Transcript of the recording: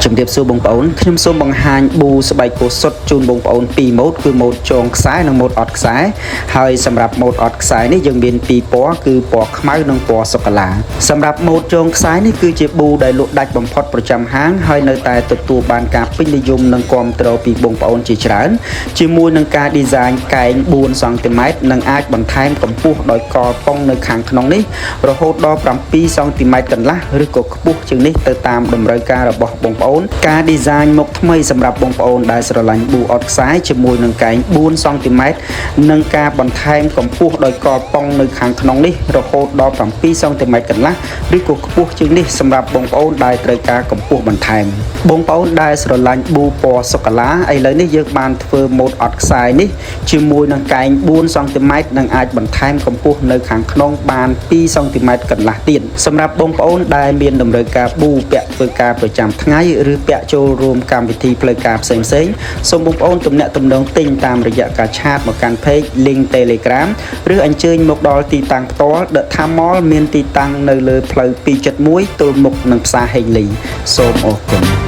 ជំរាបសួរបងប្អូនខ្ញុំសូមបង្ហាញប៊ូស្បែកគោសុទ្ធជូនបងប្អូនពីរម៉ូតគឺម៉ូតចងខ្សែនិងម៉ូតអត់ខ្សែហើយសម្រាប់ម៉ូតអត់ខ្សែនេះយើងមានពីរពណ៌គឺពណ៌ខ្មៅនិងពណ៌សូកូឡាសម្រាប់ម៉ូតចងខ្សែនេះគឺជាប៊ូដែលលក់ដាច់បំផុតប្រចាំហាងហើយនៅតែទទួលបានការពេញនិយមនិងគាំទ្រពីបងប្អូនជាច្រើនជាមួយនឹងការ design កែង4សង់ទីម៉ែត្រនិងអាចបន្ថែមកម្ពស់ដោយកប៉ុងនៅខាងក្នុងនេះរហូតដល់7សង់ទីម៉ែត្រកន្លះឬក៏ខ្ពស់ជាងនេះទៅតាមតម្រូវការរបស់បងប្អូនការ design មុខថ្មីសម្រាប់បងប្អូនដែលស្រឡាញ់ប៊ូអត់ខ្សែជាមួយនឹងកែង4សង់ទីម៉ែត្រនិងការបន្ថែមកម្ពស់ដោយកប៉ុងនៅខាងក្នុងនេះរហូតដល់7សង់ទីម៉ែត្រកន្លះឬក៏ខ្ពស់ជាងនេះសម្រាប់បងប្អូនដែលត្រូវការកម្ពស់បន្ថែមបងប្អូនដែលស្រឡាញ់ប៊ូពណ៌សូកូឡាឥឡូវនេះយើងបានធ្វើម៉ូតអត់ខ្សែនេះជាមួយនឹងកែង4សង់ទីម៉ែត្រនិងអាចបន្ថែមកម្ពស់នៅខាងក្នុងបាន2សង់ទីម៉ែត្រកន្លះទៀតសម្រាប់បងប្អូនដែលមានតម្រូវការប៊ូពាក់ធ្វើការប្រចាំថ្ងៃឬពាក់ចូលរួមកម្មវិធីផ្លូវការផ្សេងៗសូមបងប្អូនទំនាក់ទំនងទិញតាមរយៈការឆាតមកកាន់ page link Telegram ឬអញ្ជើញមកដល់ទីតាំងផ្ទាល់ The Tham Mall មានទីតាំងនៅលើផ្លូវ271ទល់មុខនឹងផ្សារហេងលីសូមអរគុណ